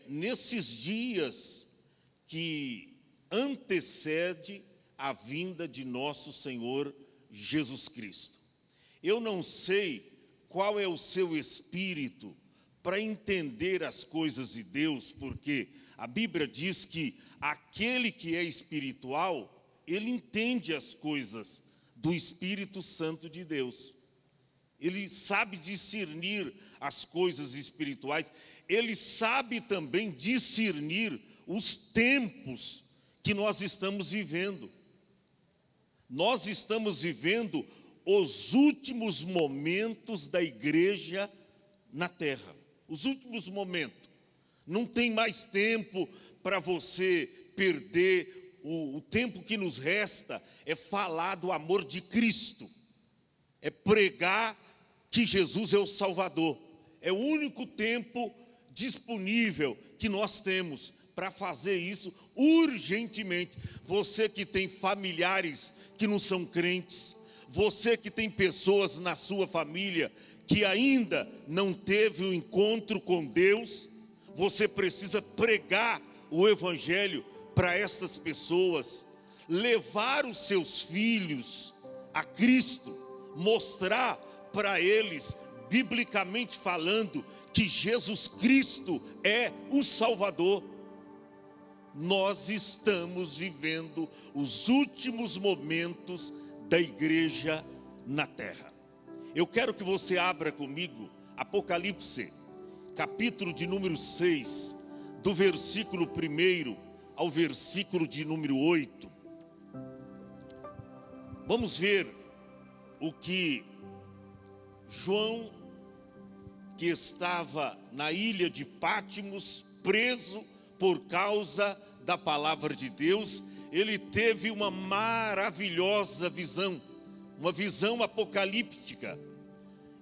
nesses dias que antecede a vinda de nosso Senhor Jesus Cristo. Eu não sei qual é o seu espírito para entender as coisas de Deus, porque a Bíblia diz que aquele que é espiritual, ele entende as coisas do Espírito Santo de Deus. Ele sabe discernir as coisas espirituais, ele sabe também discernir os tempos que nós estamos vivendo. Nós estamos vivendo os últimos momentos da igreja na terra. Os últimos momentos. Não tem mais tempo para você perder. O tempo que nos resta é falar do amor de Cristo. É pregar que Jesus é o Salvador. É o único tempo disponível que nós temos para fazer isso urgentemente. Você que tem familiares que não são crentes, você que tem pessoas na sua família que ainda não teve um encontro com Deus, você precisa pregar o Evangelho para estas pessoas, levar os seus filhos a Cristo, mostrar para eles, biblicamente falando, que Jesus Cristo é o Salvador. Nós estamos vivendo os últimos momentos da igreja na terra. Eu quero que você abra comigo Apocalipse, capítulo de número 6, do versículo 1 ao versículo de número 8. Vamos ver o que João, que estava na ilha de Pátimos, preso por causa da palavra de Deus, ele teve uma maravilhosa visão, uma visão apocalíptica.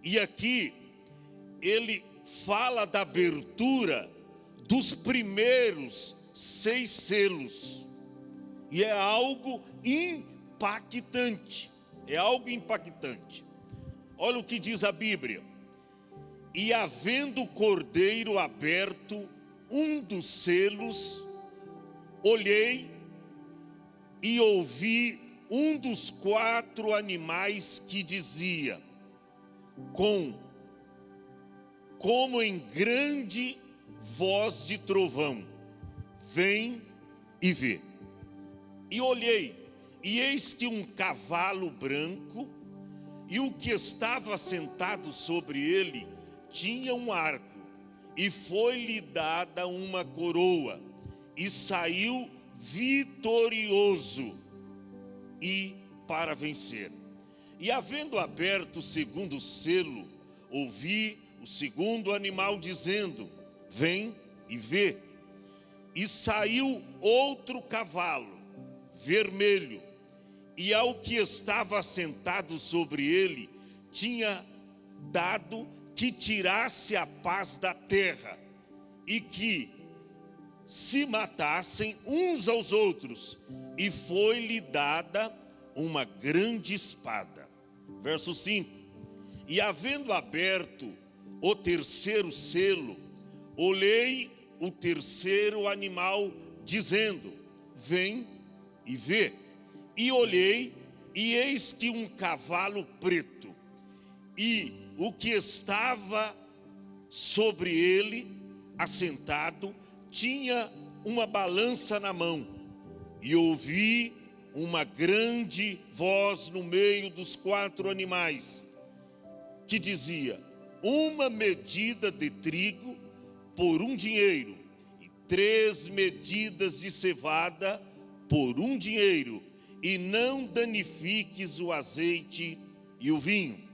E aqui ele fala da abertura dos primeiros 6 selos. E é algo impactante. É algo impactante. Olha o que diz a Bíblia. E havendo o cordeiro aberto um dos selos, olhei e ouvi um dos 4 animais que dizia, como em grande voz de trovão, vem e vê. E olhei, e eis que um cavalo branco, e o que estava sentado sobre ele tinha um arco, e foi-lhe dada uma coroa, e saiu vitorioso e para vencer. E havendo aberto o segundo selo, ouvi o segundo animal dizendo, vem e vê. E saiu outro cavalo, vermelho, e ao que estava sentado sobre ele, tinha dado que tirasse a paz da terra, e que se matassem uns aos outros, e foi-lhe dada uma grande espada. Verso 5. E havendo aberto o terceiro selo, olhei o terceiro animal, dizendo, vem e vê. E olhei, e eis que um cavalo preto, e o que estava sobre ele, assentado, tinha uma balança na mão. E ouvi uma grande voz no meio dos 4 animais, que dizia, uma medida de trigo por 1 dinheiro, e 3 medidas de cevada por 1 dinheiro, e não danifiques o azeite e o vinho.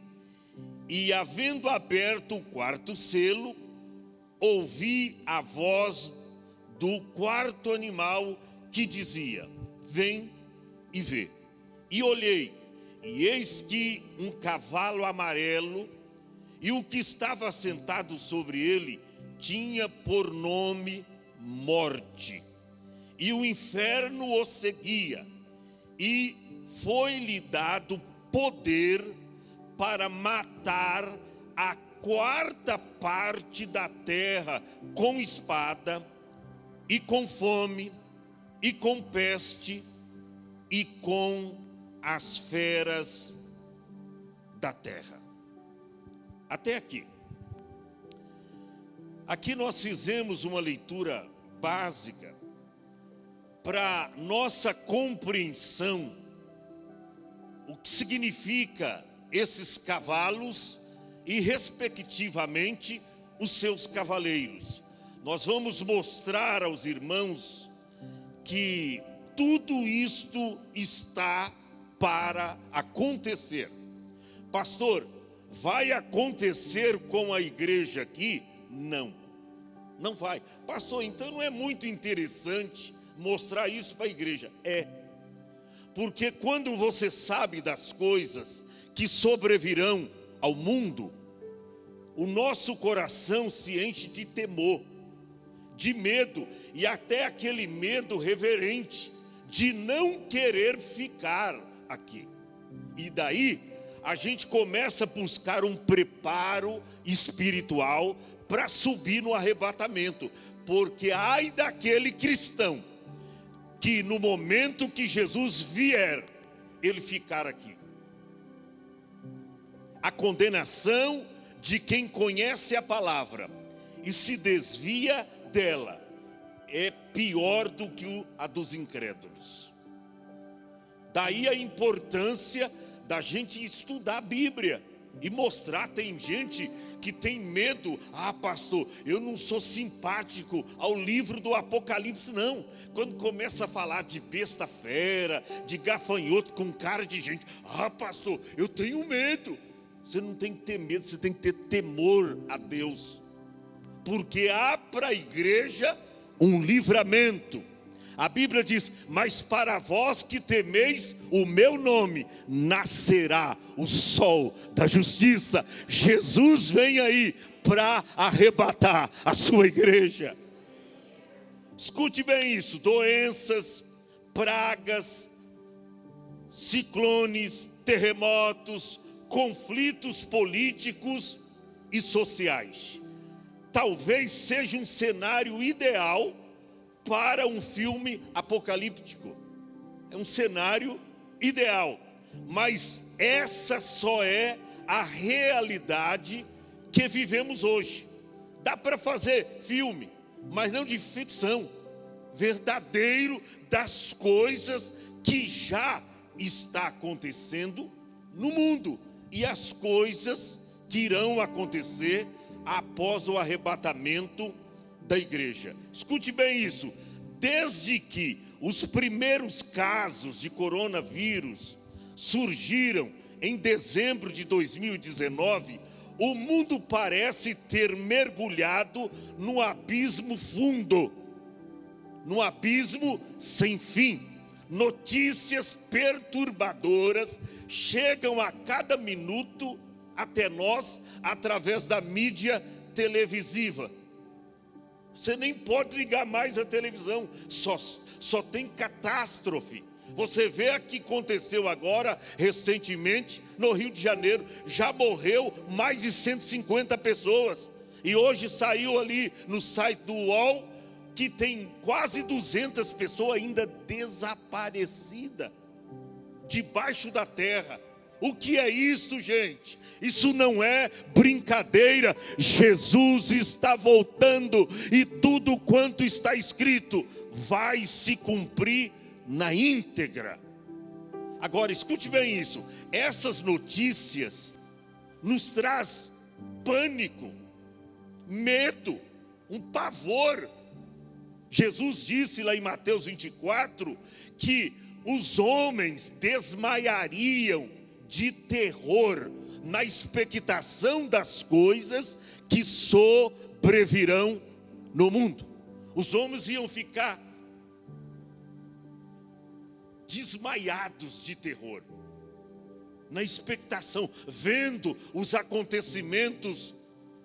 E havendo aberto o 4º selo, ouvi a voz do 4º animal que dizia, vem e vê. E olhei, e eis que um cavalo amarelo, e o que estava sentado sobre ele tinha por nome Morte, e o inferno o seguia, e foi-lhe dado poder para matar a quarta parte da terra com espada, e com fome, e com peste, e com as feras da terra. Até aqui. Aqui nós fizemos uma leitura básica para nossa compreensão o que significa esses cavalos e, respectivamente, os seus cavaleiros. Nós vamos mostrar aos irmãos que tudo isto está para acontecer. Pastor, vai acontecer com a igreja aqui? Não, não vai. Pastor, então não é muito interessante mostrar isso para a igreja? É, porque quando você sabe das coisas que sobrevirão ao mundo, o nosso coração se enche de temor, de medo, e até aquele medo reverente, de não querer ficar aqui. E daí, a gente começa a buscar um preparo espiritual para subir no arrebatamento, porque ai daquele cristão que no momento que Jesus vier, ele ficar aqui. A condenação de quem conhece a palavra e se desvia dela é pior do que a dos incrédulos. Daí a importância da gente estudar a Bíblia e mostrar. Tem gente que tem medo. Ah, pastor, eu não sou simpático ao livro do Apocalipse, não. Quando começa a falar de besta fera, de gafanhoto com cara de gente, ah, pastor, eu tenho medo. Você não tem que ter medo, você tem que ter temor a Deus, porque há para a igreja um livramento. A Bíblia diz: mas para vós que temeis o meu nome, nascerá o sol da justiça. Jesus vem aí para arrebatar a sua igreja. Escute bem isso: doenças, pragas, ciclones, terremotos, conflitos políticos e sociais. Talvez seja um cenário ideal para um filme apocalíptico. É um cenário ideal, mas essa só é a realidade que vivemos hoje. Dá para fazer filme, mas não de ficção, verdadeiro, das coisas que já está acontecendo no mundo e as coisas que irão acontecer após o arrebatamento da igreja. Escute bem isso: desde que os primeiros casos de coronavírus surgiram em dezembro de 2019, o mundo parece ter mergulhado num abismo fundo, num abismo sem fim. Notícias perturbadoras chegam a cada minuto até nós através da mídia televisiva. Você nem pode ligar mais a televisão, só tem catástrofe. Você vê o que aconteceu agora, recentemente, no Rio de Janeiro. Já morreu mais de 150 pessoas. E hoje saiu ali no site do UOL que tem quase 200 pessoas ainda desaparecidas, debaixo da terra. O que é isso, gente? Isso não é brincadeira. Jesus está voltando e tudo quanto está escrito vai se cumprir na íntegra. Agora, escute bem isso: essas notícias nos traz pânico, medo, um pavor. Jesus disse lá em Mateus 24 que os homens desmaiariam de terror na expectação das coisas que sobrevirão no mundo. Os homens iam ficar desmaiados de terror, na expectação, vendo os acontecimentos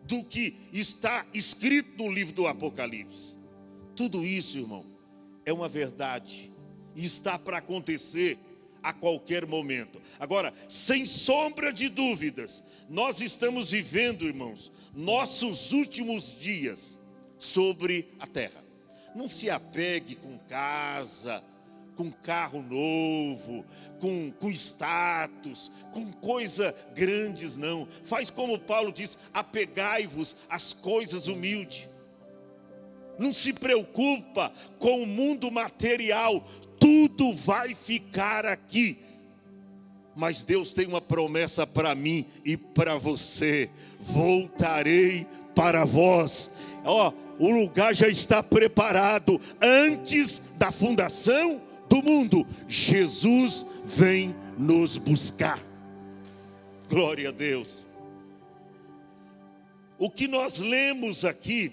do que está escrito no livro do Apocalipse. Tudo isso, irmão, é uma verdade e está para acontecer a qualquer momento. Agora, sem sombra de dúvidas, nós estamos vivendo, irmãos, nossos últimos dias sobre a terra. Não se apegue com casa, com carro novo, com status, com coisa grandes, não. Faz como Paulo diz: apegai-vos às coisas humildes. Não se preocupa com o mundo material, tudo vai ficar aqui. Mas Deus tem uma promessa para mim e para você: voltarei para vós. O lugar já está preparado antes da fundação do mundo. Jesus vem nos buscar. Glória a Deus. O que nós lemos aqui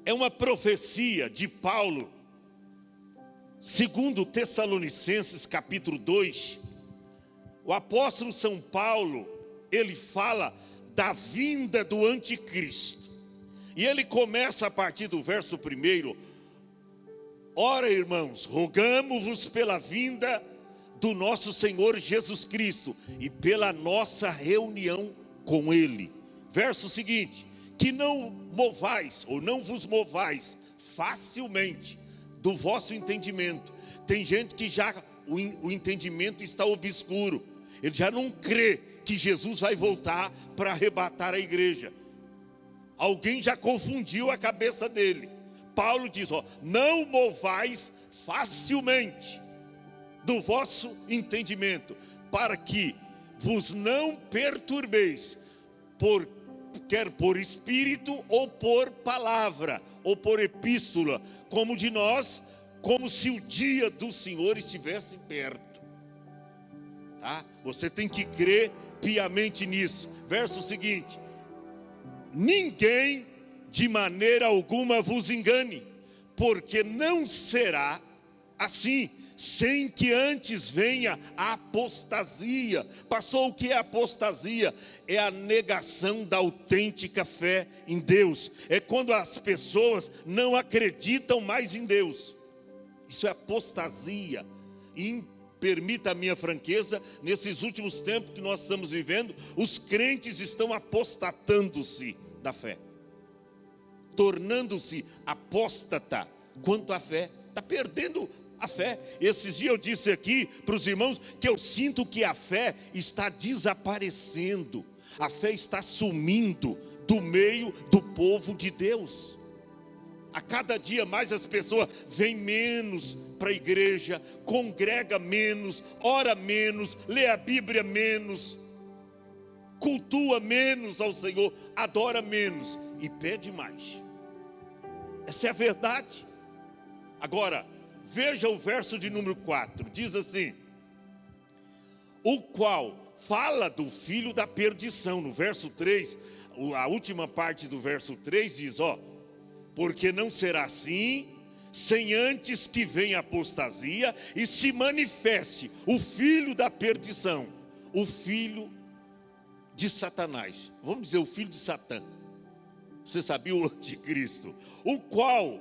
é uma profecia de Paulo, segundo Tessalonicenses capítulo 2. O apóstolo São Paulo, ele fala da vinda do anticristo. E ele começa a partir do verso 1. Ora, irmãos, rogamo-vos pela vinda do nosso Senhor Jesus Cristo e pela nossa reunião com Ele. Verso seguinte: que não movais, ou não vos movais facilmente do vosso entendimento. Tem gente que já o entendimento está obscuro. Ele já não crê que Jesus vai voltar para arrebatar a igreja. Alguém já confundiu a cabeça dele. Paulo diz: não movais facilmente do vosso entendimento, para que vos não perturbeis, quer por espírito, ou por palavra, ou por epístola, como de nós, como se o dia do Senhor estivesse perto. Tá? Você tem que crer piamente nisso. Verso seguinte: ninguém de maneira alguma vos engane, porque não será assim, sem que antes venha a apostasia. Pastor, o que é apostasia? É a negação da autêntica fé em Deus. É quando as pessoas não acreditam mais em Deus. Isso é apostasia. E permita a minha franqueza, nesses últimos tempos que nós estamos vivendo, os crentes estão apostatando-se da fé, tornando-se apóstata quanto à fé. Está perdendo a fé. Esses dias eu disse aqui para os irmãos que eu sinto que a fé está desaparecendo, a fé está sumindo do meio do povo de Deus. A cada dia mais as pessoas vêm menos para a igreja, congrega menos, ora menos, lê a Bíblia menos, cultua menos ao Senhor, adora menos e pede mais. Essa é a verdade. Agora, veja o verso de número 4, diz assim: o qual fala do filho da perdição. No verso 3, a última parte do verso 3 diz: porque não será assim, sem antes que venha a apostasia e se manifeste o filho da perdição, o filho de Satanás. Vamos dizer, o filho de Satã. Você sabia, o anticristo, o qual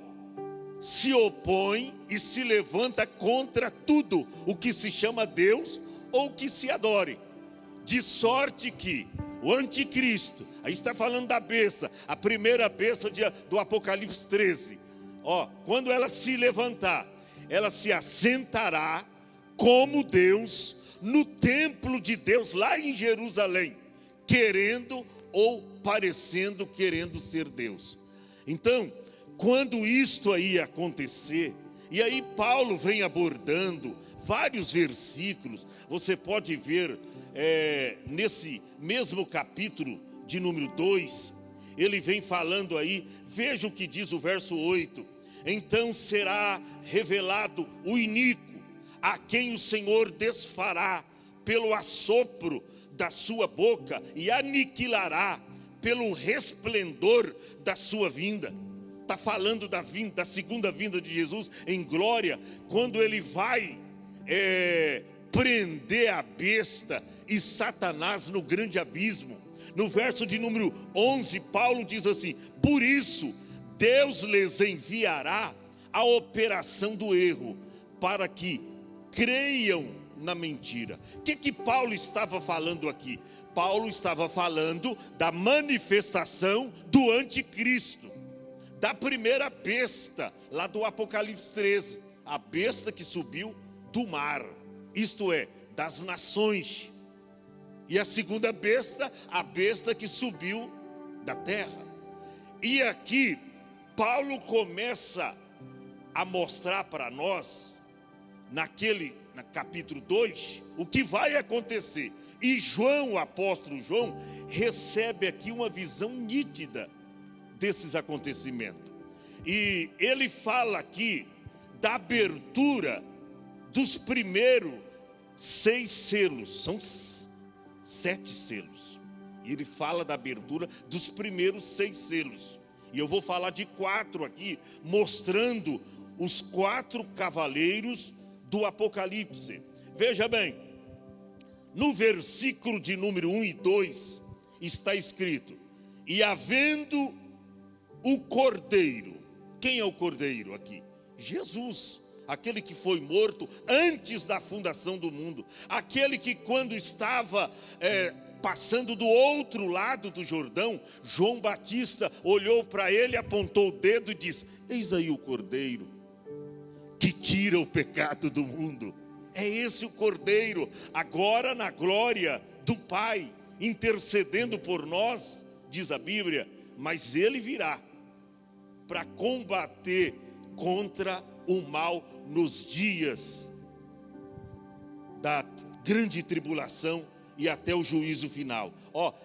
se opõe e se levanta contra tudo o que se chama Deus ou que se adore, de sorte que o anticristo, aí está falando da besta, a primeira besta do Apocalipse 13, quando ela se levantar, ela se assentará como Deus no templo de Deus lá em Jerusalém, querendo ou parecendo querendo ser Deus. Então, quando isto aí acontecer, e aí Paulo vem abordando vários versículos, você pode ver nesse mesmo capítulo de número 2, ele vem falando aí, veja o que diz o verso 8: então será revelado o iníquo, a quem o Senhor desfará pelo assopro da sua boca e aniquilará pelo resplendor da sua vinda. Está falando da vinda, da segunda vinda de Jesus em glória, quando ele vai prender a besta e Satanás no grande abismo. No verso de número 11, Paulo diz assim: por isso Deus lhes enviará a operação do erro, para que creiam na mentira. O que Paulo estava falando aqui? Paulo estava falando da manifestação do anticristo, da primeira besta, lá do Apocalipse 13, a besta que subiu do mar, isto é, das nações. E a segunda besta, a besta que subiu da terra. E aqui, Paulo começa a mostrar para nós, no capítulo 2, o que vai acontecer. E João, o apóstolo João, recebe aqui uma visão nítida desses acontecimentos. E ele fala aqui da abertura dos primeiros 6 selos, são 7 selos. E ele fala da abertura dos primeiros 6 selos. E eu vou falar de 4 aqui, mostrando os 4 cavaleiros do Apocalipse. Veja bem, no versículo de número 1 e 2, está escrito: e havendo o Cordeiro. Quem é o Cordeiro aqui? Jesus, aquele que foi morto antes da fundação do mundo, aquele que quando estava passando do outro lado do Jordão, João Batista olhou para ele, apontou o dedo e disse: eis aí o Cordeiro que tira o pecado do mundo. É esse o Cordeiro, agora na glória do Pai, intercedendo por nós, diz a Bíblia. Mas ele virá para combater contra o mal nos dias da grande tribulação e até o juízo final.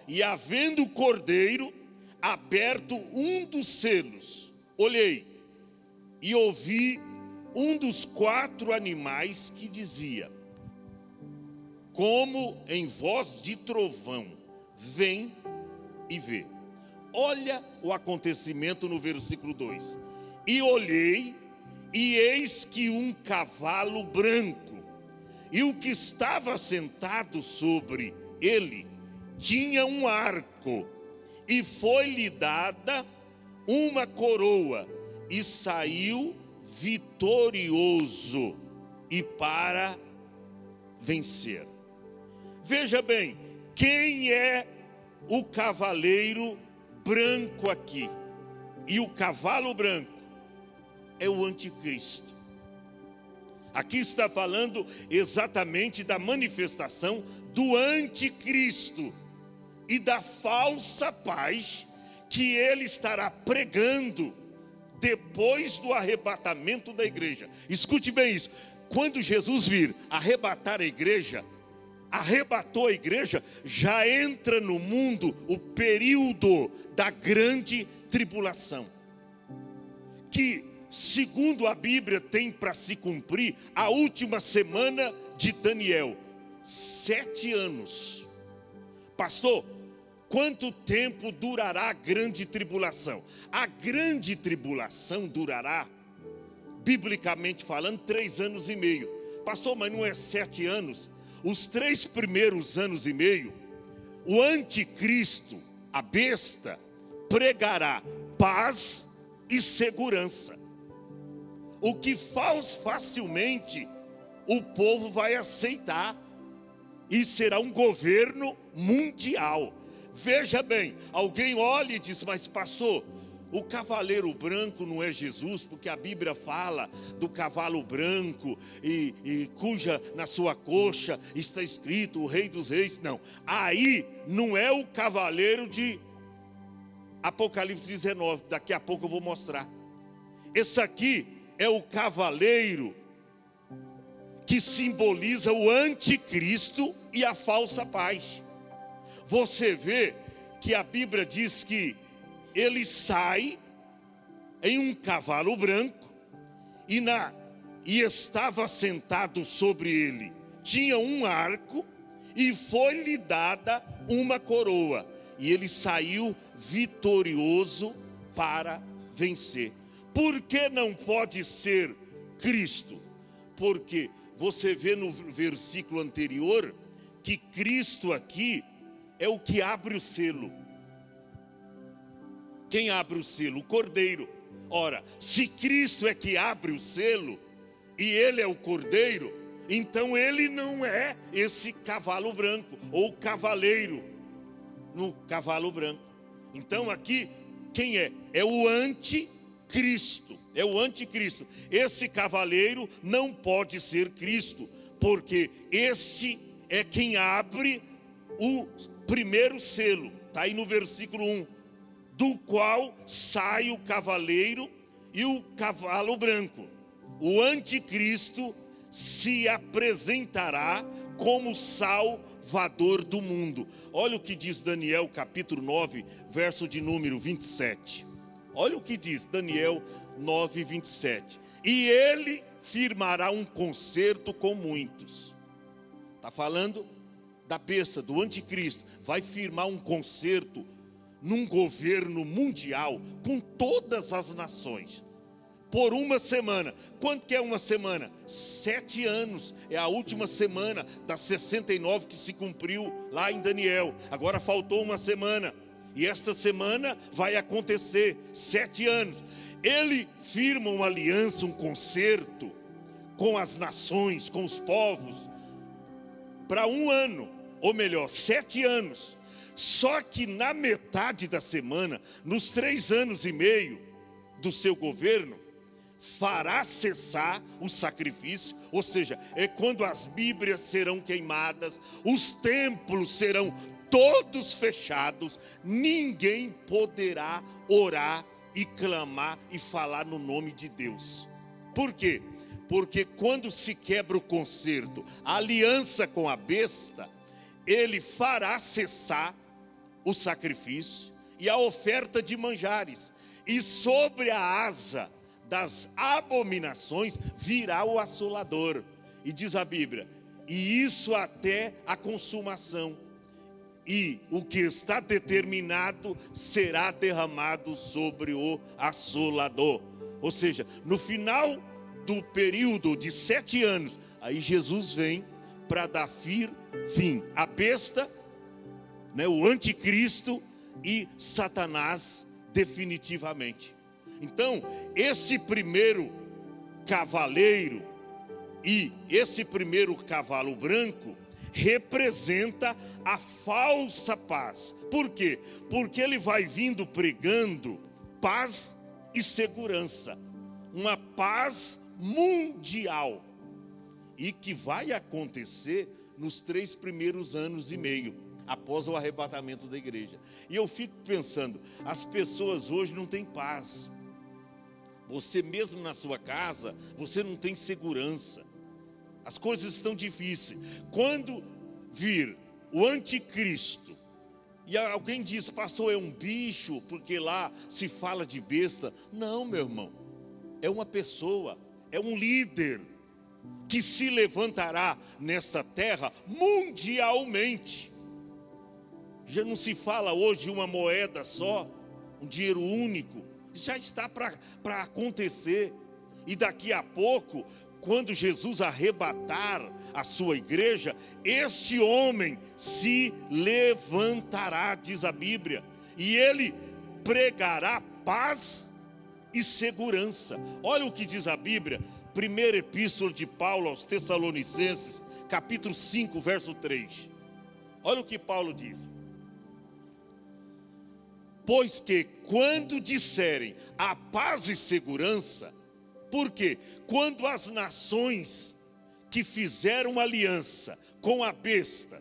E havendo o Cordeiro aberto um dos selos, olhei e ouvi um dos 4 animais que dizia, como em voz de trovão, vem e vê. Olha o acontecimento no versículo 2. E olhei, e eis que um cavalo branco, e o que estava sentado sobre ele tinha um arco, e foi-lhe dada uma coroa, e saiu vitorioso e para vencer. Veja bem, quem é o cavaleiro branco aqui? E o cavalo branco é o anticristo. Aqui está falando exatamente da manifestação do anticristo e da falsa paz que ele estará pregando depois do arrebatamento da igreja. Escute bem isso: quando Jesus vir arrebatar a igreja, arrebatou a igreja, já entra no mundo o período da grande tribulação, que segundo a Bíblia tem para se cumprir a última semana de Daniel, 7 anos. Pastor, quanto tempo durará a grande tribulação? A grande tribulação durará, biblicamente falando, 3 anos e meio. Pastor, mas não é 7 anos? Os 3 primeiros anos e meio, o anticristo, a besta, pregará paz e segurança, o que facilmente o povo vai aceitar, e será um governo mundial. Veja bem, alguém olha e diz: mas pastor, o cavaleiro branco não é Jesus, porque a Bíblia fala do cavalo branco e cuja na sua coxa está escrito o Rei dos Reis. Não, aí não é o cavaleiro de Apocalipse 19, daqui a pouco eu vou mostrar. Esse aqui é o cavaleiro que simboliza o anticristo e a falsa paz. Você vê que a Bíblia diz que ele sai em um cavalo branco e estava sentado sobre ele. Tinha um arco e foi-lhe dada uma coroa. E ele saiu vitorioso para vencer. Por que não pode ser Cristo? Porque você vê no versículo anterior que Cristo aqui é o que abre o selo. Quem abre o selo? O Cordeiro. Ora, se Cristo é que abre o selo, e ele é o Cordeiro, Então ele não é esse cavalo branco, ou cavaleiro no cavalo branco. Então aqui, quem é? É o anticristo, é o anticristo. Esse cavaleiro não pode ser Cristo, porque este é quem abre o primeiro selo, está aí no versículo 1, do qual sai o cavaleiro e o cavalo branco. O anticristo se apresentará como Salvador do mundo. Olha o que diz Daniel capítulo 9, verso de número 27. Olha o que diz Daniel 9, 27. E ele firmará um concerto com muitos. Está falando da besta, do anticristo. Vai firmar um concerto num governo mundial com todas as nações. Por uma semana. Quanto que é uma semana? 7 anos. É a última semana das 69 que se cumpriu lá em Daniel. Agora faltou uma semana. E esta semana vai acontecer 7 anos. Ele firma uma aliança, um concerto com as nações, com os povos, para 1 ano, ou melhor, 7 anos. Só que na metade da semana, nos 3 anos e meio do seu governo, fará cessar o sacrifício, ou seja, é quando as Bíblias serão queimadas, os templos serão todos fechados, ninguém poderá orar e clamar e falar no nome de Deus. Por quê? Porque quando se quebra o concerto, a aliança com a besta, ele fará cessar o sacrifício e a oferta de manjares, e sobre a asa das abominações virá o assolador. E diz a Bíblia, e isso até a consumação, e o que está determinado será derramado sobre o assolador. Ou seja, no final do período de 7 anos, aí Jesus vem para dar fim à besta, né, o anticristo e Satanás definitivamente. Então, esse primeiro cavaleiro e esse primeiro cavalo branco representa a falsa paz. Por quê? Porque ele vai vindo pregando paz e segurança, uma paz mundial, e que vai acontecer nos 3 primeiros anos e meio após o arrebatamento da igreja. E eu fico pensando, as pessoas hoje não têm paz. Você mesmo na sua casa, você não tem segurança. As coisas estão difíceis. Quando vir o anticristo, e alguém diz, pastor, é um bicho, porque lá se fala de besta. Não, meu irmão, é uma pessoa, é um líder, que se levantará nesta terra mundialmente. Já não se fala hoje de uma moeda só, um dinheiro único. Isso já está para acontecer. E daqui a pouco, quando Jesus arrebatar a sua igreja, este homem se levantará, diz a Bíblia, e ele pregará paz e segurança. Olha o que diz a Bíblia, primeira epístola de Paulo aos Tessalonicenses, capítulo 5, verso 3. Olha o que Paulo diz. Pois que quando disserem a paz e segurança, porque quando as nações que fizeram aliança com a besta,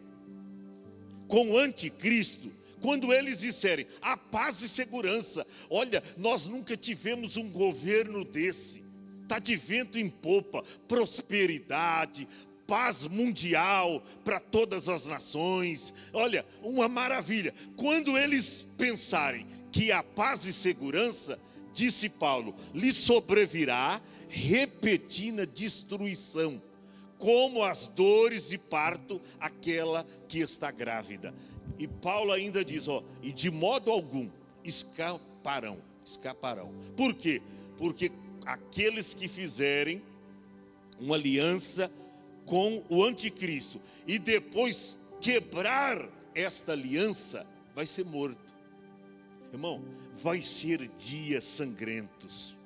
com o anticristo, quando eles disserem a paz e segurança, olha, nós nunca tivemos um governo desse, está de vento em popa, prosperidade, paz mundial para todas as nações, olha, uma maravilha. Quando eles pensarem que a paz e segurança, disse Paulo, lhe sobrevirá repentina destruição, como as dores de parto aquela que está grávida. E Paulo ainda diz, e de modo algum escaparão. Por quê? Porque aqueles que fizerem uma aliança com o anticristo e depois quebrar esta aliança, vai ser morto. Irmão, vai ser dias sangrentos,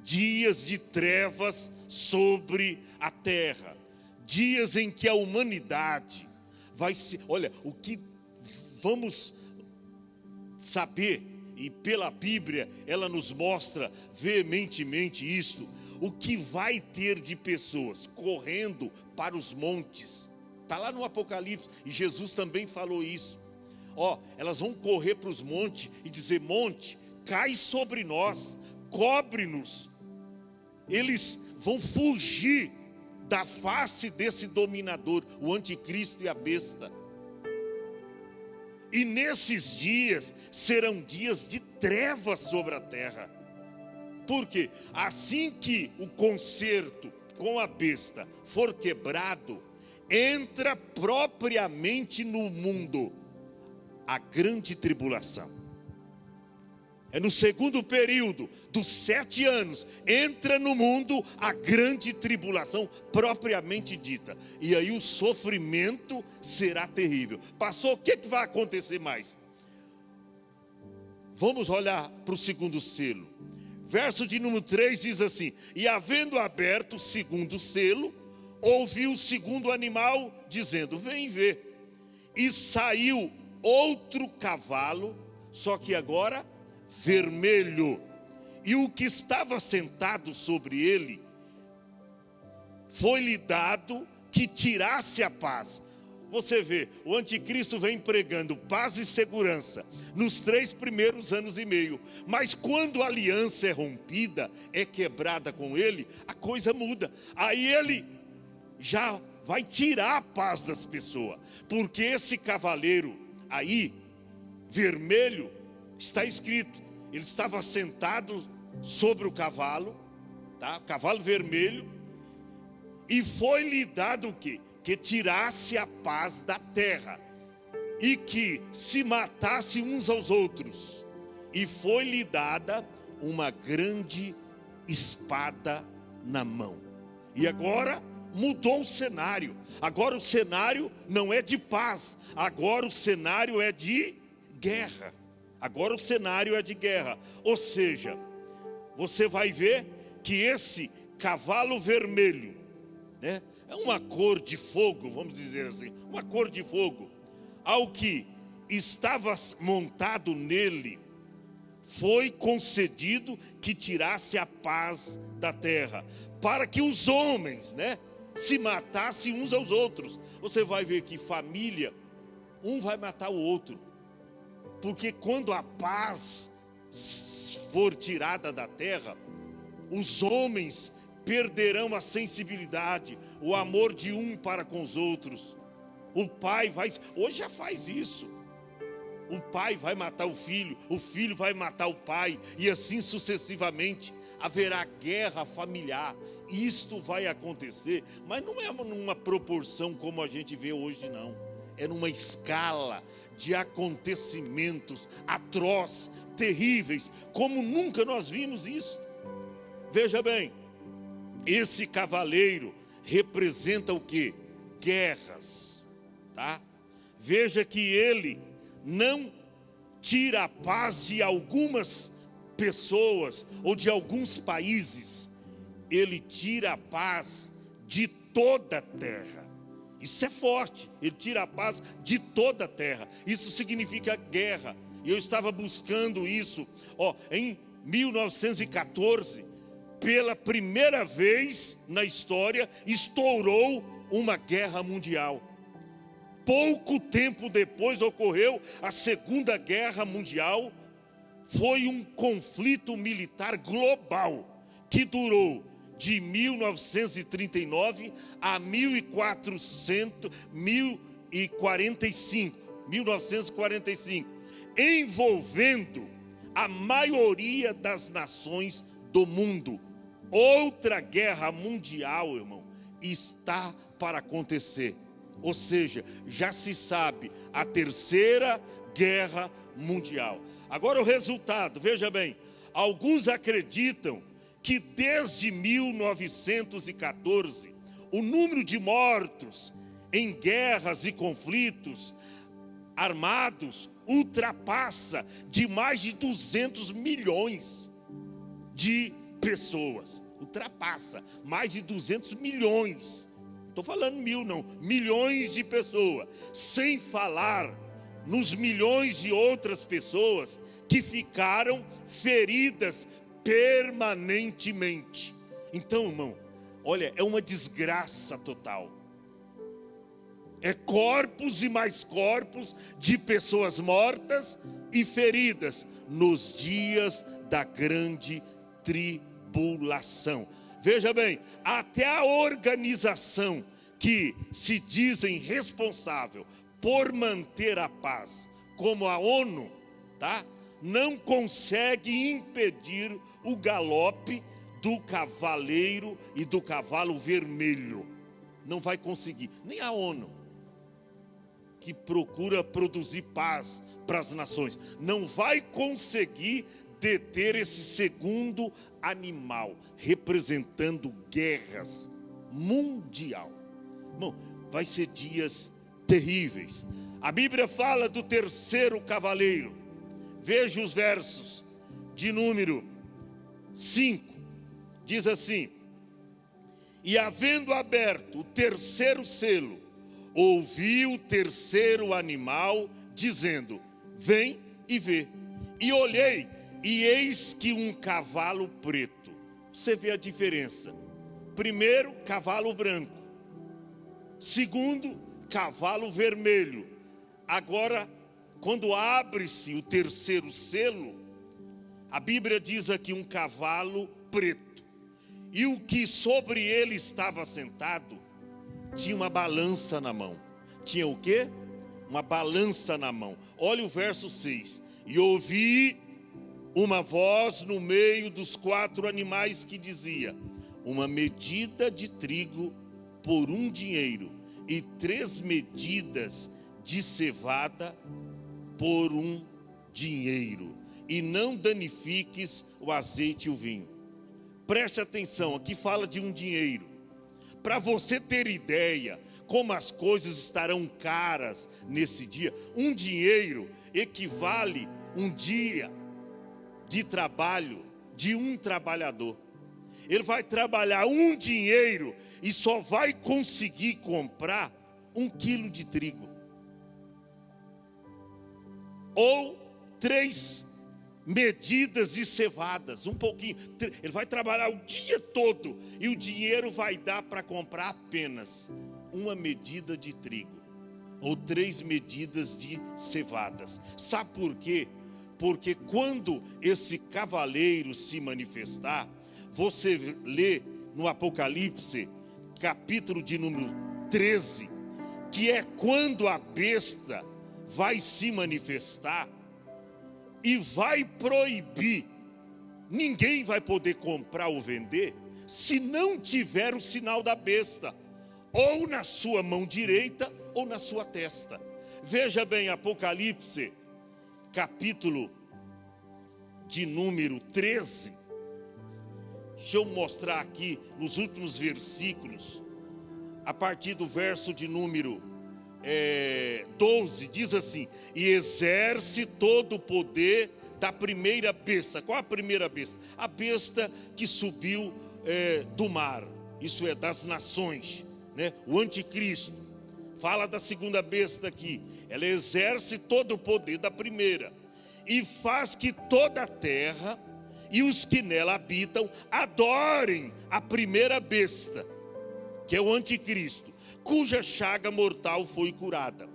dias de trevas sobre a terra, dias em que a humanidade vai ser, olha, o que vamos saber, e pela Bíblia ela nos mostra veementemente isto, o que vai ter de pessoas correndo para os montes. Está lá no Apocalipse, e Jesus também falou isso. Elas vão correr para os montes e dizer: monte, cai sobre nós, cobre-nos. Eles vão fugir da face desse dominador, o anticristo e a besta. E nesses dias serão dias de trevas sobre a terra. Por quê? Assim que o concerto com a besta for quebrado, entra propriamente no mundo a grande tribulação. É no segundo período dos 7 anos, entra no mundo a grande tribulação propriamente dita. E aí o sofrimento será terrível. Pastor, o que vai acontecer mais? Vamos olhar para o segundo selo. Verso de número 3 diz assim: e havendo aberto o segundo selo, ouviu o segundo animal dizendo: vem ver. E saiu outro cavalo, só que agora vermelho, e o que estava sentado sobre ele, foi-lhe dado que tirasse a paz. Você vê, o anticristo vem pregando paz e segurança nos 3 primeiros anos e meio, mas quando a aliança é rompida, é quebrada com ele, a coisa muda. Aí ele já vai tirar a paz das pessoas, porque esse cavaleiro aí, vermelho, está escrito, ele estava sentado sobre o cavalo, tá? Cavalo vermelho, e foi-lhe dado o quê? Que tirasse a paz da terra, e que se matasse uns aos outros, e foi-lhe dada uma grande espada na mão. E agora mudou o cenário. Agora o cenário não é de paz, agora o cenário é de guerra. Agora o cenário é de guerra. Ou seja, você vai ver que esse cavalo vermelho, né, é uma cor de fogo, vamos dizer assim, uma cor de fogo. Ao que estava montado nele, foi concedido que tirasse a paz da terra, para que os homens, né, se matassem uns aos outros. Você vai ver que família, um vai matar o outro, porque quando a paz for tirada da terra, os homens perderão a sensibilidade, o amor de um para com os outros. O pai vai, hoje já faz isso, o pai vai matar o filho vai matar o pai, e assim sucessivamente. Haverá guerra familiar. Isto vai acontecer, mas não é numa proporção como a gente vê hoje, não. É numa escala de acontecimentos atroz, terríveis, como nunca nós vimos isso. Veja bem, esse cavaleiro representa o quê? Guerras, tá? Veja que ele não tira a paz de algumas pessoas ou de alguns países, ele tira a paz de toda a terra. Isso é forte, ele tira a paz de toda a terra. Isso significa guerra. E eu estava buscando isso, em 1914, pela primeira vez na história, estourou uma guerra mundial. Pouco tempo depois ocorreu a Segunda Guerra Mundial. Foi um conflito militar global que durou de 1939 a 1945, envolvendo a maioria das nações do mundo. Outra guerra mundial, irmão, está para acontecer. Ou seja, já se sabe, a terceira guerra mundial. Agora o resultado, veja bem, alguns acreditam que desde 1914, o número de mortos em guerras e conflitos armados ultrapassa de mais de 200 milhões de pessoas. Ultrapassa mais de 200 milhões estou falando 1000 não, milhões de pessoas, sem falar nos milhões de outras pessoas que ficaram feridas permanentemente. Então, irmão, olha, é uma desgraça total. É corpos e mais corpos de pessoas mortas e feridas nos dias da grande tribulação. Veja bem, até a organização que se dizem responsável por manter a paz, como a ONU, tá? Não consegue impedir o galope do cavaleiro e do cavalo vermelho. Não vai conseguir, nem a ONU, que procura produzir paz para as nações, não vai conseguir deter esse segundo animal, representando guerras mundial. Irmão, vai ser dias terríveis. A Bíblia fala do terceiro cavaleiro. Veja os versos de número 5. Diz assim: e havendo aberto o terceiro selo, ouvi o terceiro animal dizendo: vem e vê. E olhei, e eis que um cavalo preto. Você vê a diferença. Primeiro, cavalo branco. Segundo, cavalo vermelho. Agora, quando abre-se o terceiro selo, a Bíblia diz aqui um cavalo preto. E o que sobre ele estava sentado tinha uma balança na mão. Tinha o quê? Uma balança na mão. Olha o verso 6. E ouvi uma voz no meio dos 4 animais que dizia: uma medida de trigo por 1 dinheiro, e 3 medidas de cevada por 1 dinheiro, e não danifiques o azeite e o vinho. Preste atenção, aqui fala de 1 dinheiro. Para você ter ideia como as coisas estarão caras nesse dia, 1 dinheiro equivale 1 dia de trabalho de um trabalhador. Ele vai trabalhar 1 dinheiro e só vai conseguir comprar 1 quilo de trigo, ou 3 medidas de cevadas, um pouquinho. Ele vai trabalhar o dia todo e o dinheiro vai dar para comprar apenas 1 medida de trigo ou 3 medidas de cevadas. Sabe por quê? Porque quando esse cavaleiro se manifestar, você lê no Apocalipse, capítulo de número 13, que é quando a besta vai se manifestar e vai proibir, ninguém vai poder comprar ou vender, se não tiver o sinal da besta, ou na sua mão direita, ou na sua testa. Veja bem, Apocalipse, capítulo de número 13, deixa eu mostrar aqui nos últimos versículos, a partir do verso de número 12, diz assim: e exerce todo o poder da primeira besta. Qual a primeira besta? A besta que subiu do mar, isso é, das nações, né? O anticristo. Fala da segunda besta aqui. Ela exerce todo o poder da primeira, e faz que toda a terra e os que nela habitam adorem a primeira besta, que é o anticristo, cuja chaga mortal foi curada,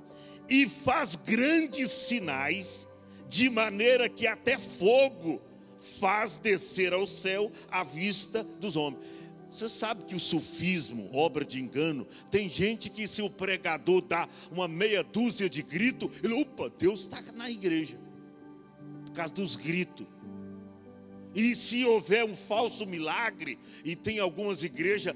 e faz grandes sinais, de maneira que até fogo faz descer ao céu à vista dos homens. Você sabe que o sufismo, obra de engano, tem gente que, se o pregador dá uma meia dúzia de grito, ele, opa, Deus está na igreja, por causa dos gritos. E se houver um falso milagre, e tem algumas igrejas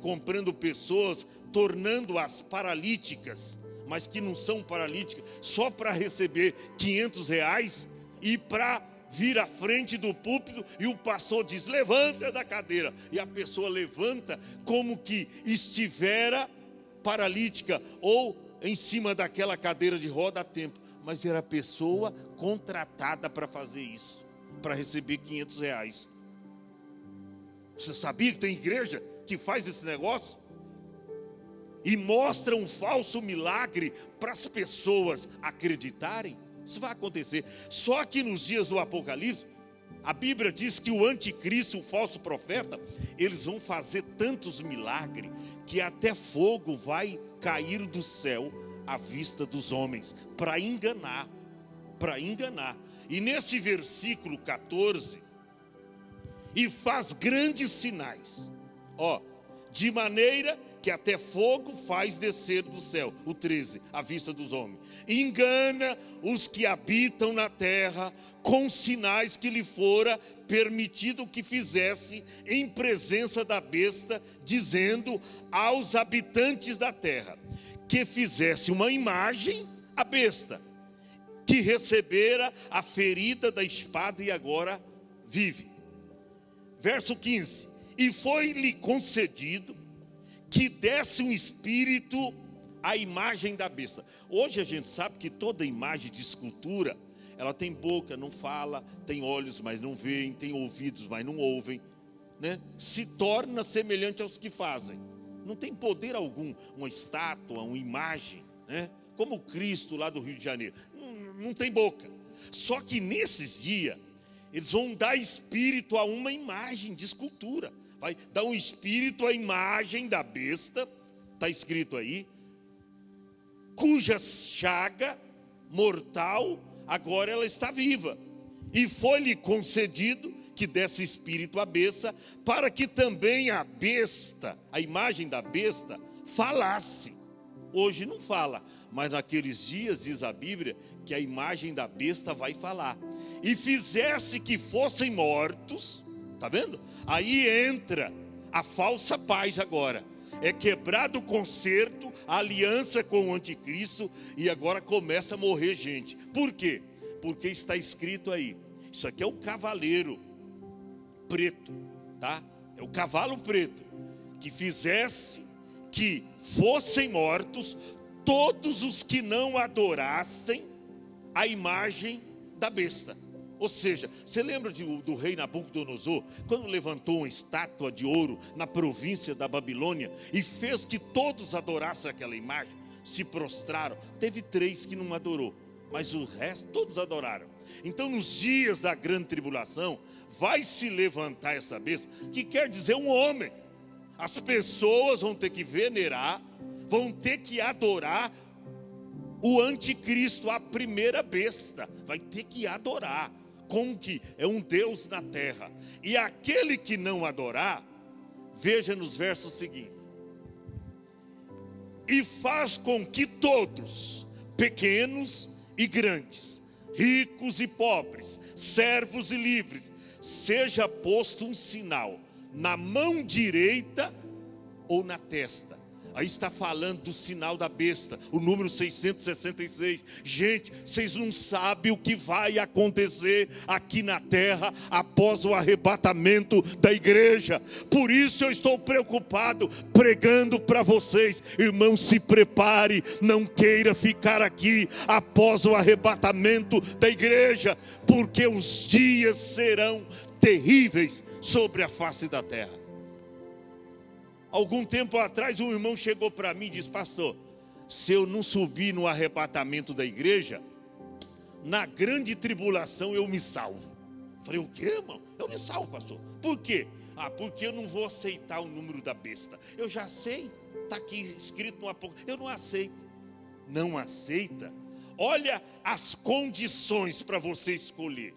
comprando pessoas, tornando-as paralíticas, mas que não são paralíticas, só para receber R$500, e para vir à frente do púlpito, e o pastor diz: levanta da cadeira, e a pessoa levanta como que estivera paralítica, ou em cima daquela cadeira de roda há tempo, mas era a pessoa contratada para fazer isso, para receber R$500. Você sabia que tem igreja que faz esse negócio? e mostra um falso milagre para as pessoas acreditarem, isso vai acontecer. Só que nos dias do Apocalipse, a Bíblia diz que o anticristo, o falso profeta, eles vão fazer tantos milagres que até fogo vai cair do céu à vista dos homens, para enganar. E nesse versículo 14, e faz grandes sinais, de maneira que até fogo faz descer do céu, o 13, à vista dos homens. Engana os que habitam na terra com sinais que lhe fora permitido que fizesse em presença da besta, dizendo aos habitantes da terra que fizesse uma imagem à besta, que recebera a ferida da espada e agora vive. Verso 15, e foi-lhe concedido que desse um espírito à imagem da besta. Hoje a gente sabe que toda imagem de escultura, ela tem boca, não fala, tem olhos, mas não veem, tem ouvidos, mas não ouvem, né? Se torna semelhante aos que fazem. Não tem poder algum, uma estátua, uma imagem, né? Como o Cristo lá do Rio de Janeiro. Não tem boca. Só que nesses dias, eles vão dar espírito a uma imagem de escultura. Vai dar um espírito à imagem da besta, está escrito aí, cuja chaga mortal, agora ela está viva. E foi-lhe concedido que desse espírito à besta, para que também a besta, a imagem da besta, falasse. Hoje não fala, mas naqueles dias, diz a Bíblia, que a imagem da besta vai falar. E fizesse que fossem mortos, está vendo? Aí entra a falsa paz agora. É quebrado o concerto, a aliança com o anticristo, e agora começa a morrer gente. Por quê? Porque está escrito aí. Isso aqui é o cavaleiro preto, tá? É o cavalo preto, que fizesse que fossem mortos todos os que não adorassem a imagem da besta. Ou seja, você lembra do rei Nabucodonosor, quando levantou uma estátua de ouro na província da Babilônia e fez que todos adorassem aquela imagem, se prostraram? Teve 3 que não adorou, mas o resto todos adoraram. Então nos dias da grande tribulação, vai se levantar essa besta, que quer dizer um homem. As pessoas vão ter que venerar, vão ter que adorar o anticristo, a primeira besta, vai ter que adorar, como que é um Deus na terra. E aquele que não adorar, veja nos versos seguintes, e faz com que todos, pequenos e grandes, ricos e pobres, servos e livres, seja posto um sinal na mão direita ou na testa. Aí está falando do sinal da besta, o número 666. Gente, vocês não sabem o que vai acontecer aqui na terra após o arrebatamento da igreja. Por isso eu estou preocupado, pregando para vocês. Irmão, se prepare, não queira ficar aqui após o arrebatamento da igreja, porque os dias serão terríveis sobre a face da terra. Algum tempo atrás, um irmão chegou para mim e disse: pastor, se eu não subir no arrebatamento da igreja, na grande tribulação eu me salvo. Falei: o quê, irmão? Eu me salvo, pastor. Por quê? Porque eu não vou aceitar o número da besta. Eu já sei, está aqui escrito no Apocalipse. Eu não aceito. Não aceita? Olha as condições para você escolher.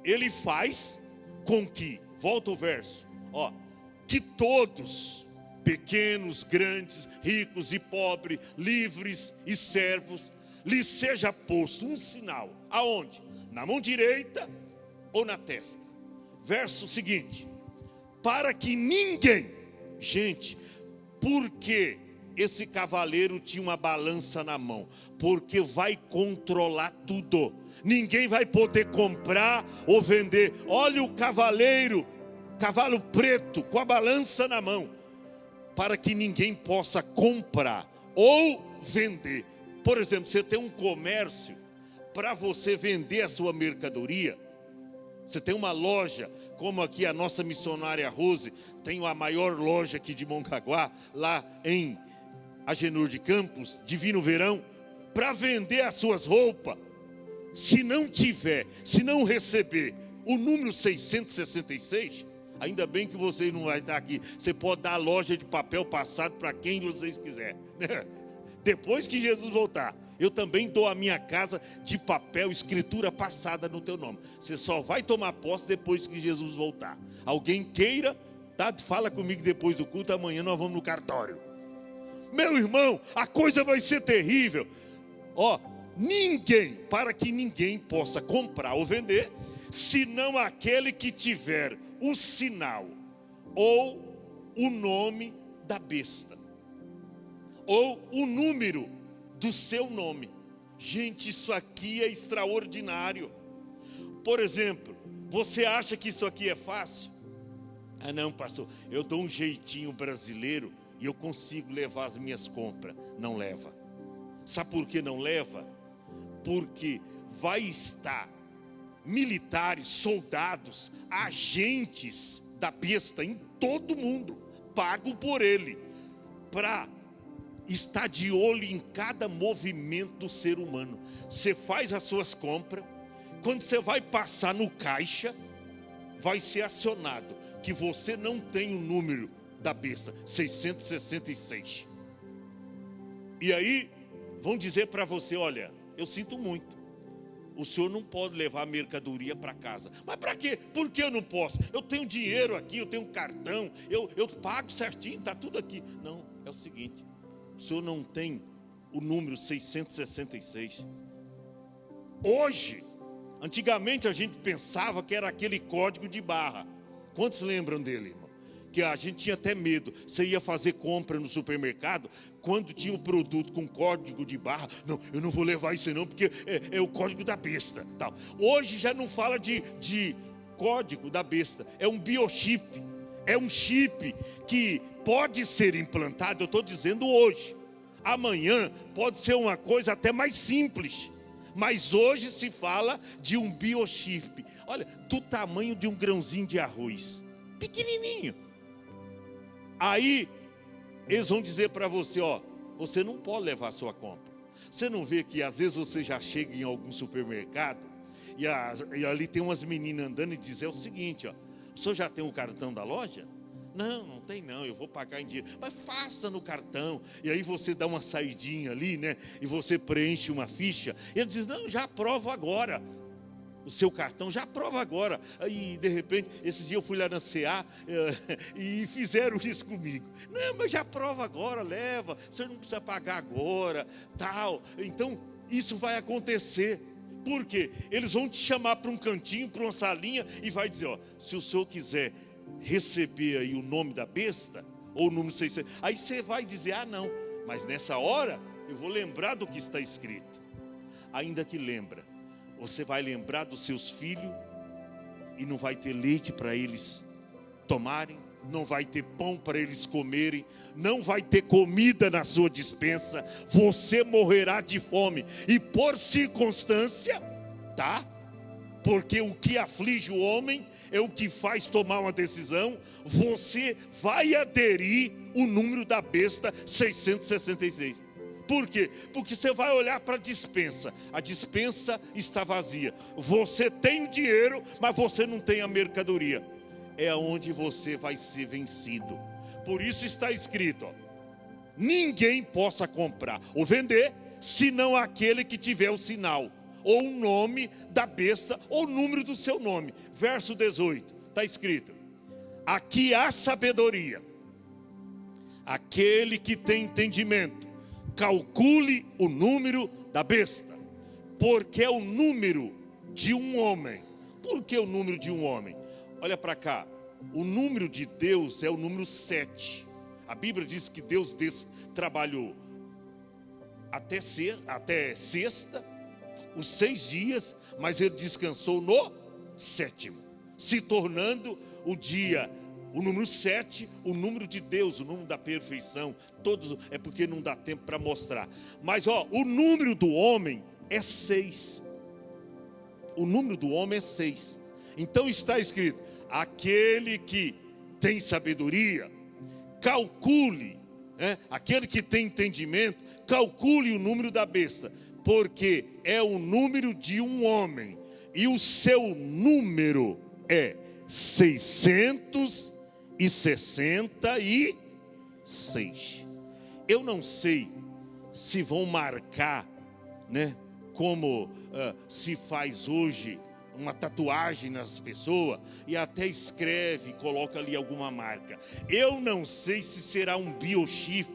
Ele faz com que, volta o verso, que todos, pequenos, grandes, ricos e pobres, livres e servos, lhes seja posto um sinal. Aonde? Na mão direita ou na testa. Verso seguinte: para que ninguém, gente, porque esse cavaleiro tinha uma balança na mão, porque vai controlar tudo. Ninguém vai poder comprar ou vender. Olha o cavaleiro, cavalo preto com a balança na mão, para que ninguém possa comprar ou vender. Por exemplo, você tem um comércio, para você vender a sua mercadoria, você tem uma loja, como aqui a nossa missionária Rose tem a maior loja aqui de Mongaguá, lá em Agenor de Campos, Divino Verão, para vender as suas roupas, se não tiver, se não receber o número 666, ainda bem que vocês não vão estar aqui, você pode dar a loja de papel passado para quem vocês quiserem. Depois que Jesus voltar, eu também dou a minha casa de papel, escritura passada no teu nome. Você só vai tomar posse depois que Jesus voltar. Alguém queira, tá? Fala comigo depois do culto, amanhã nós vamos no cartório. Meu irmão, a coisa vai ser terrível. Ó, para que ninguém possa comprar ou vender, senão aquele que tiver o sinal ou o nome da besta, ou o número do seu nome. Gente, isso aqui é extraordinário. Por exemplo, você acha que isso aqui é fácil? Ah não, pastor, eu dou um jeitinho brasileiro e eu consigo levar as minhas compras. Não leva. Sabe por que não leva? Porque vai estar militares, soldados, agentes da besta em todo mundo, pago por ele, para estar de olho em cada movimento do ser humano. Você faz as suas compras, quando você vai passar no caixa, vai ser acionado que você não tem o número da besta, 666. E aí vão dizer para você: olha, eu sinto muito, o senhor não pode levar a mercadoria para casa. Mas para quê? Por que eu não posso? Eu tenho dinheiro aqui, eu tenho um cartão, eu pago certinho, está tudo aqui. Não, é o seguinte: o senhor não tem o número 666. Hoje, antigamente a gente pensava que era aquele código de barra. Quantos lembram dele, irmão? Que a gente tinha até medo. Você ia fazer compra no supermercado, quando tinha o produto com código de barra, não, eu não vou levar isso não, porque é o código da besta, tal. Hoje já não fala de código da besta, é um biochip, é um chip que pode ser implantado. Eu estou dizendo hoje. Amanhã pode ser uma coisa até mais simples, mas hoje se fala de um biochip. Olha, do tamanho de um grãozinho de arroz, pequenininho. Aí eles vão dizer para você: ó, você não pode levar a sua compra. Você não vê que às vezes você já chega em algum supermercado e ali tem umas meninas andando e diz: é o seguinte, ó, o senhor já tem o cartão da loja? Não, não tem não, eu vou pagar em dinheiro. Mas faça no cartão. E aí você dá uma saidinha ali, né? E você preenche uma ficha. Ele diz: não, já aprovo agora. O seu cartão já aprova agora. Aí de repente, esses dias eu fui lá na CA e fizeram isso comigo. Não, mas já aprova agora, leva. Você não precisa pagar agora, tal. Então, isso vai acontecer. Por quê? Eles vão te chamar para um cantinho, para uma salinha, e vai dizer: ó, se o senhor quiser receber aí o nome da besta, ou o número 600, aí você vai dizer: ah não, mas nessa hora eu vou lembrar do que está escrito. Ainda que lembra, você vai lembrar dos seus filhos e não vai ter leite para eles tomarem, não vai ter pão para eles comerem, não vai ter comida na sua despensa, você morrerá de fome. E por circunstância, tá? Porque o que aflige o homem é o que faz tomar uma decisão. Você vai aderir o número da besta 666. Por quê? Porque você vai olhar para a dispensa está vazia. Você tem o dinheiro, mas você não tem a mercadoria. É onde você vai ser vencido. Por isso está escrito, ó, ninguém possa comprar ou vender, senão aquele que tiver o sinal, ou o nome da besta, ou o número do seu nome. Verso 18, está escrito: aqui há sabedoria. Aquele que tem entendimento, calcule o número da besta, porque é o número de um homem. Por que o número de um homem? Olha para cá, o número de Deus é o número 7. A Bíblia diz que Deus trabalhou até sexta, os 6 dias, mas ele descansou no 7º, se tornando o dia, o número 7, o número de Deus, o número da perfeição. Todos, é porque não dá tempo para mostrar. Mas ó, o número do homem é 6. O número do homem é 6. Então está escrito: aquele que tem sabedoria, calcule Aquele que tem entendimento, calcule o número da besta, porque é o número de um homem, e o seu número é 666. Eu não sei se vão marcar, como se faz hoje, uma tatuagem nas pessoas, e até escreve, coloca ali alguma marca. Eu não sei se será um biochip,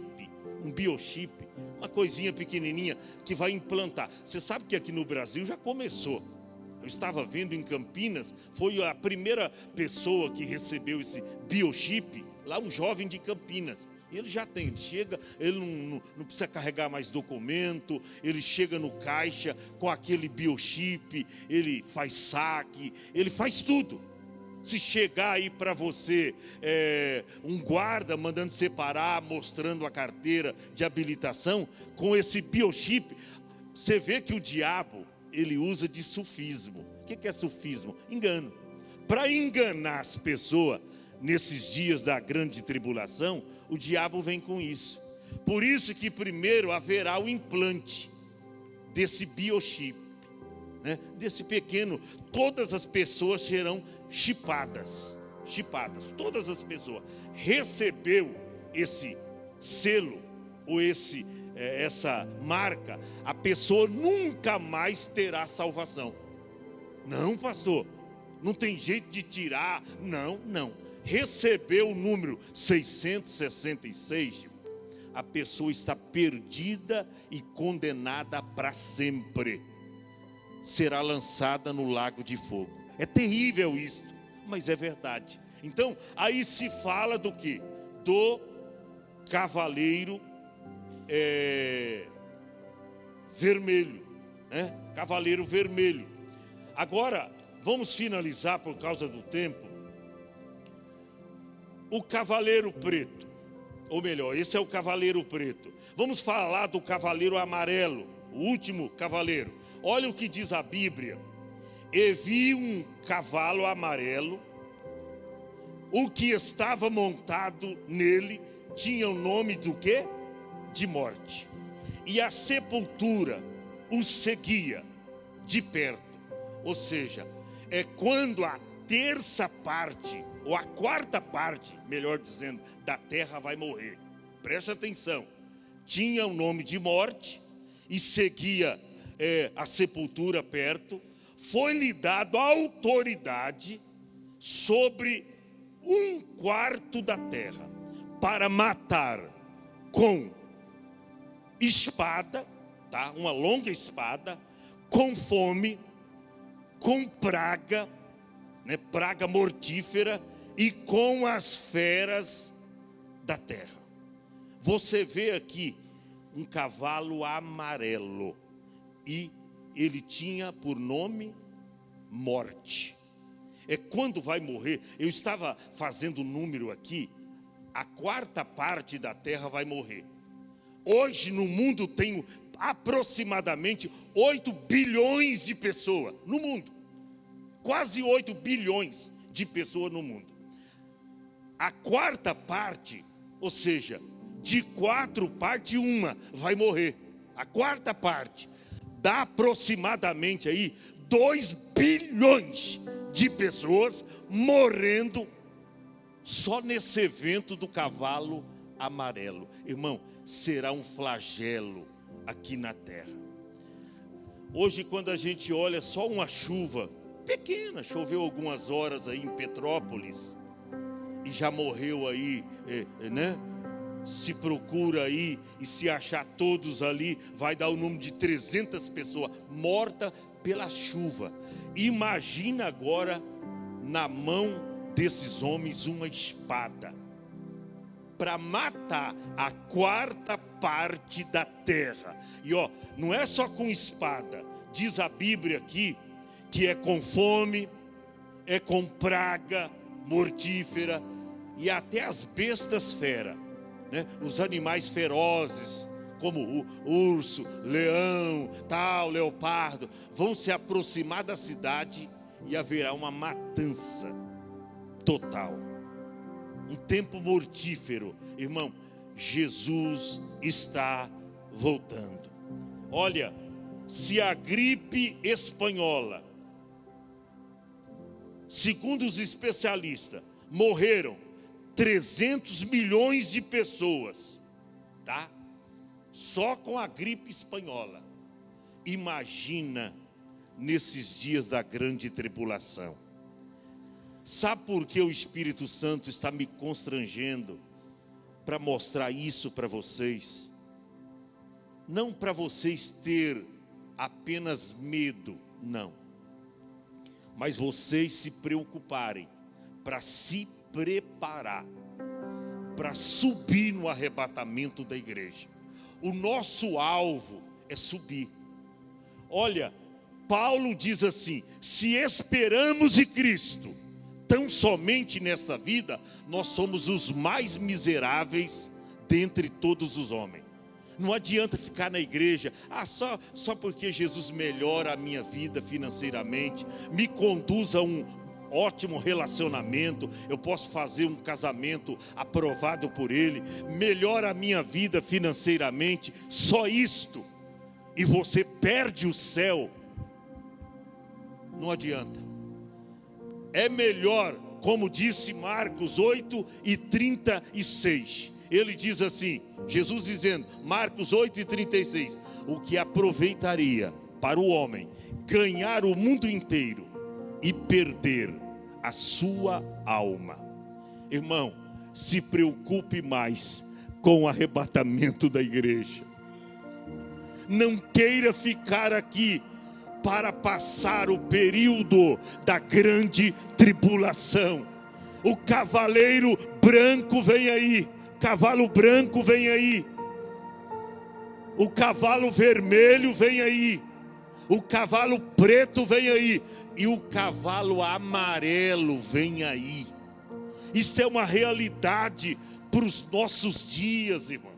uma coisinha pequenininha que vai implantar. Você sabe que aqui no Brasil já começou. Eu estava vendo em Campinas, foi a primeira pessoa que recebeu esse biochip, lá um jovem de Campinas. Ele já tem, ele chega, ele não precisa carregar mais documento, ele chega no caixa com aquele biochip, ele faz saque, ele faz tudo. Se chegar aí para você um guarda mandando separar, mostrando a carteira de habilitação, com esse biochip, você vê que o diabo, ele usa de sufismo. O que é sufismo? Engano. Para enganar as pessoas nesses dias da grande tribulação, o diabo vem com isso. Por isso que primeiro haverá o implante desse biochip, desse pequeno. Todas as pessoas serão chipadas. Todas as pessoas. Recebeu esse selo ou essa marca, a pessoa nunca mais terá salvação. Não, pastor, não tem jeito de tirar. Não. Recebeu o número 666, a pessoa está perdida e condenada para sempre. Será lançada no lago de fogo. É terrível isso, mas é verdade. Então, aí se fala do quê? Do cavaleiro vermelho, Cavaleiro vermelho. Agora, vamos finalizar por causa do tempo. O cavaleiro preto, ou melhor, esse é o cavaleiro preto. Vamos falar do cavaleiro amarelo, o último cavaleiro. Olha o que diz a Bíblia. E vi um cavalo amarelo, o que estava montado nele tinha o nome do quê? De morte. E a sepultura o seguia de perto. Ou seja, é quando a terça parte, ou a quarta parte, melhor dizendo, da terra vai morrer. Preste atenção. Tinha o nome de morte e seguia a sepultura perto. Foi-lhe dado autoridade sobre 1/4 da terra para matar com espada, uma longa espada, com fome, com praga, praga mortífera, e com as feras da terra. Você vê aqui um cavalo amarelo, e ele tinha por nome morte. É quando vai morrer. Eu estava fazendo um número aqui, a quarta parte da terra vai morrer. Hoje no mundo tem aproximadamente 8 bilhões de pessoas no mundo. Quase 8 bilhões de pessoas no mundo. A quarta parte, ou seja, de 4 partes, uma vai morrer. A quarta parte dá aproximadamente aí 2 bilhões de pessoas morrendo só nesse evento do cavalo amarelo. Irmão, será um flagelo aqui na terra. Hoje, quando a gente olha só uma chuva pequena, choveu algumas horas aí em Petrópolis, e já morreu aí, se procura aí, e se achar todos ali, vai dar o número de 300 pessoas mortas pela chuva. Imagina agora, na mão desses homens, uma espada, para matar a quarta parte da terra. E não é só com espada, diz a Bíblia aqui, que é com fome, é com praga mortífera, e até as bestas fera, os animais ferozes, como o urso, leão, leopardo, vão se aproximar da cidade, e haverá uma matança total, um tempo mortífero, irmão. Jesus está voltando. Olha, se a gripe espanhola, segundo os especialistas, morreram 300 milhões de pessoas, tá? Só com a gripe espanhola. Imagina nesses dias da grande tribulação. Sabe por que o Espírito Santo está me constrangendo para mostrar isso para vocês? Não para vocês ter apenas medo, não. Mas vocês se preocuparem para se preparar para subir no arrebatamento da igreja. O nosso alvo é subir. Olha, Paulo diz assim: se esperamos de Cristo, tão somente nesta vida, nós somos os mais miseráveis dentre todos os homens. Não adianta ficar na igreja, só porque Jesus melhora a minha vida financeiramente, me conduz a um ótimo relacionamento, eu posso fazer um casamento aprovado por Ele, melhora a minha vida financeiramente, só isto, e você perde o céu. Não adianta. É melhor, como disse Marcos 8:36, ele diz assim, Jesus dizendo, Marcos 8:36, o que aproveitaria para o homem ganhar o mundo inteiro e perder a sua alma? Irmão, se preocupe mais com o arrebatamento da igreja. Não queira ficar aqui para passar o período da grande tribulação. O cavaleiro branco vem aí, cavalo branco vem aí, o cavalo vermelho vem aí, o cavalo preto vem aí, e o cavalo amarelo vem aí. Isso é uma realidade para os nossos dias, irmão.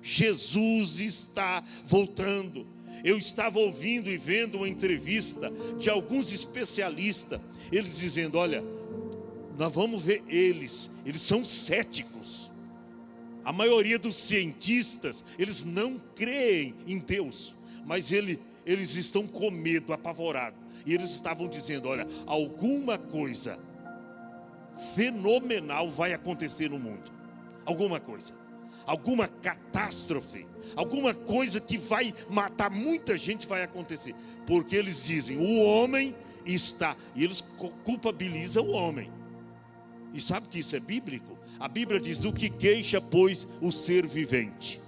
Jesus está voltando. Eu estava ouvindo e vendo uma entrevista de alguns especialistas, eles dizendo, olha, nós vamos ver eles são céticos. A maioria dos cientistas, eles não creem em Deus, mas eles estão com medo, apavorados. E eles estavam dizendo, olha, alguma coisa fenomenal vai acontecer no mundo. Alguma coisa. Alguma catástrofe. Alguma coisa que vai matar muita gente vai acontecer. Porque eles dizem, o homem está... E eles culpabilizam o homem. E sabe que isso é bíblico? A Bíblia diz, do que queixa, pois, o ser vivente?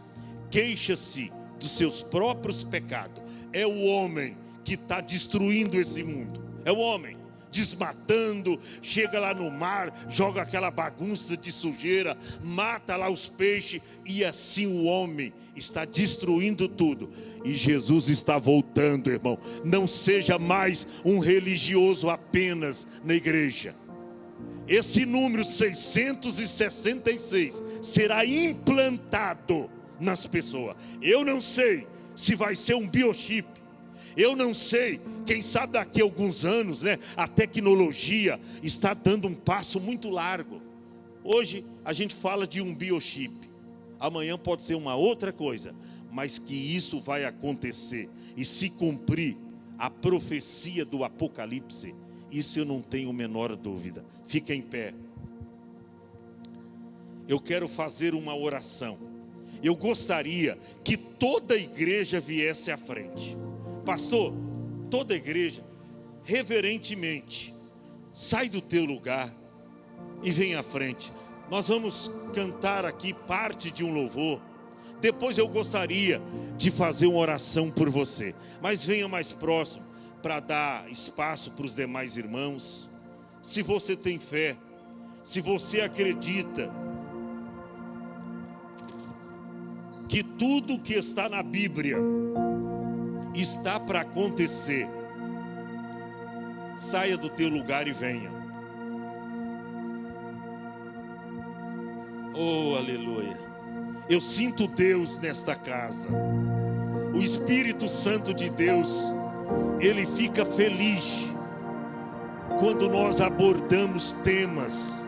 Queixa-se dos seus próprios pecados. É o homem que está destruindo esse mundo. É o homem desmatando, chega lá no mar, joga aquela bagunça de sujeira, mata lá os peixes, e assim o homem está destruindo tudo. E Jesus está voltando, irmão. Não seja mais um religioso apenas na igreja. Esse número 666 será implantado nas pessoas. Eu não sei se vai ser um biochip. Eu não sei, quem sabe daqui a alguns anos, né, a tecnologia está dando um passo muito largo. Hoje a gente fala de um biochip, amanhã pode ser uma outra coisa, mas que isso vai acontecer e se cumprir a profecia do Apocalipse, isso eu não tenho a menor dúvida. Fica em pé. Eu quero fazer uma oração. Eu gostaria que toda a igreja viesse à frente. Pastor, toda a igreja, reverentemente, sai do teu lugar e vem à frente. Nós vamos cantar aqui parte de um louvor. Depois eu gostaria de fazer uma oração por você. Mas venha mais próximo para dar espaço para os demais irmãos. Se você tem fé, se você acredita que tudo que está na Bíblia está para acontecer, saia do teu lugar e venha. Oh, aleluia. Eu sinto Deus nesta casa. O Espírito Santo de Deus, ele fica feliz quando nós abordamos temas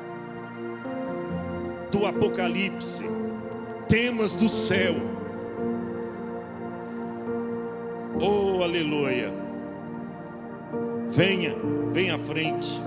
do Apocalipse, temas do céu. Oh, aleluia. Venha à frente.